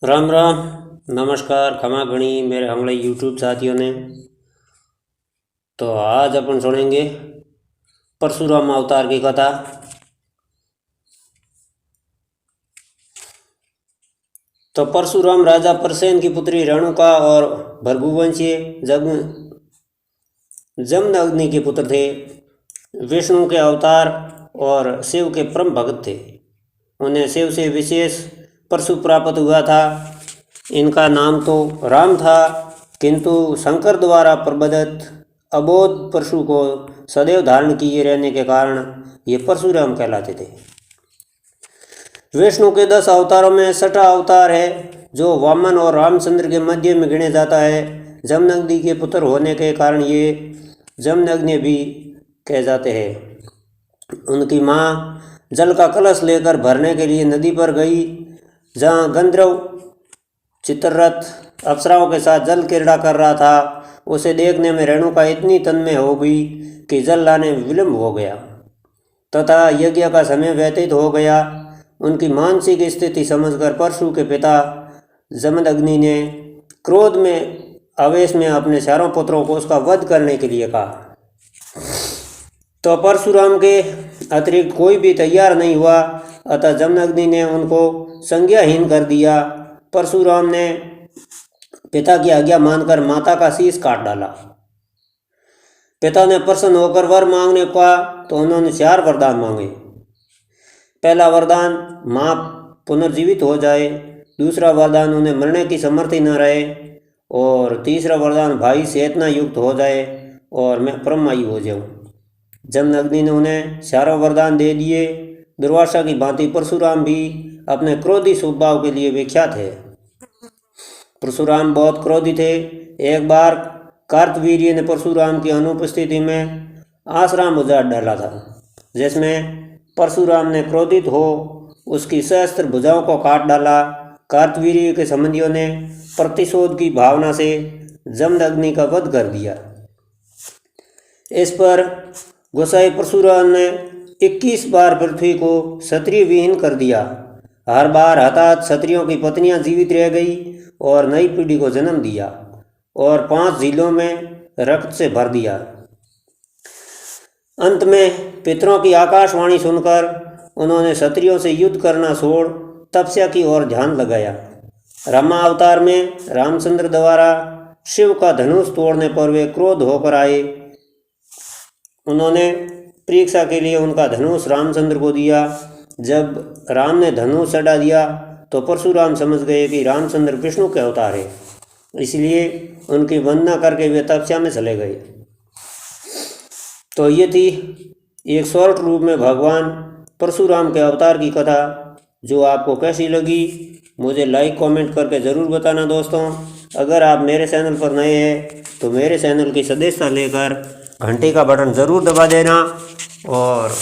राम राम। नमस्कार, खमा घणी मेरे हमले यूट्यूब साथियों ने। तो आज अपन सुनेंगे परशुराम अवतार की कथा। तो परशुराम राजा परसेन की पुत्री रेणुका और भृगुवंशीय जमदग्नि के पुत्र थे। विष्णु के अवतार और शिव के परम भक्त थे। उन्हें शिव से विशेष परशु प्राप्त हुआ था। इनका नाम तो राम था, किंतु शंकर द्वारा प्रबंधित अबोध परशु को सदैव धारण किए रहने के कारण ये परशुराम कहलाते थे। विष्णु के 10 अवतारों में 6वां अवतार है, जो वामन और रामचंद्र के मध्य में गिने जाता है। जमदग्नि के पुत्र होने के कारण ये जमदग्नि भी कहे जाते हैं। उनकी माँ जल का कलश लेकर भरने के लिए नदी पर गई, जहाँ गंधर्व चित्ररथ अप्सराओं के साथ जल क्रीड़ा कर रहा था। उसे देखने में रेणुका इतनी तन्मय हो गई कि जल लाने में विलम्ब हो गया तथा यज्ञ का समय व्यतीत हो गया। उनकी मानसिक स्थिति समझकर परशु के पिता जमदग्नि ने क्रोध में आवेश में अपने चारों पुत्रों को उसका वध करने के लिए कहा। तो परशुराम के अतिरिक्त कोई भी तैयार नहीं हुआ, अतः जमदग्नि ने उनको संज्ञाहीन कर दिया। परशुराम ने पिता की आज्ञा मानकर माता का शीश काट डाला। पिता ने प्रसन्न होकर वर मांगने को कहा, तो उन्होंने 4 वरदान मांगे। पहला वरदान माँ पुनर्जीवित हो जाए, दूसरा वरदान उन्हें मरने की समर्थी न रहे, और तीसरा वरदान भाई चेतना युक्त हो जाए और मैं परमायु हो जाऊँ। जमदग्नि ने उन्हें 4 वरदान दे दिए। दुर्वासा की भांति परशुराम भी अपने क्रोधी स्वभाव के लिए विख्यात है। परशुराम बहुत क्रोधी थे। एक बार कार्तवीर्य ने परशुराम की अनुपस्थिति में आश्रम उजाड़ डाला था, जिसमें परशुराम ने क्रोधित हो उसकी सहस्त्र भुजाओं को काट डाला। कार्तवीर्य के संबंधियों ने प्रतिशोध की भावना से जमदग्नि का वध कर दिया। इस पर गोसाई परशुराम ने 21 बार पृथ्वी को क्षत्रिय विहीन कर दिया। हर बार हताहत क्षत्रियों की पत्नियां जीवित रह गई और नई पीढ़ी को जन्म दिया और 5 झीलों में रक्त से भर दिया। अंत में पितरों की आकाशवाणी सुनकर उन्होंने क्षत्रियों से युद्ध करना छोड़ तपस्या की ओर ध्यान लगाया। रामा अवतार में रामचंद्र द्वारा शिव का धनुष तोड़ने पर वे क्रोध होकर आए। उन्होंने परीक्षा के लिए उनका धनुष रामचंद्र को दिया। जब राम ने धनुष चढ़ा दिया तो परशुराम समझ गए कि रामचंद्र विष्णु के अवतार है, इसलिए उनकी वंदना करके वे तपस्या में चले गए। तो ये थी एक शॉर्ट रूप में भगवान परशुराम के अवतार की कथा। जो आपको कैसी लगी मुझे लाइक कमेंट करके ज़रूर बताना दोस्तों। अगर आप मेरे चैनल पर नए हैं तो मेरे चैनल की सदस्यता लेकर घंटी का बटन ज़रूर दबा देना। और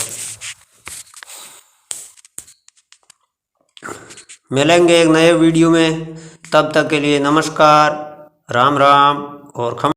मिलेंगे एक नए वीडियो में, तब तक के लिए नमस्कार, राम राम और खम।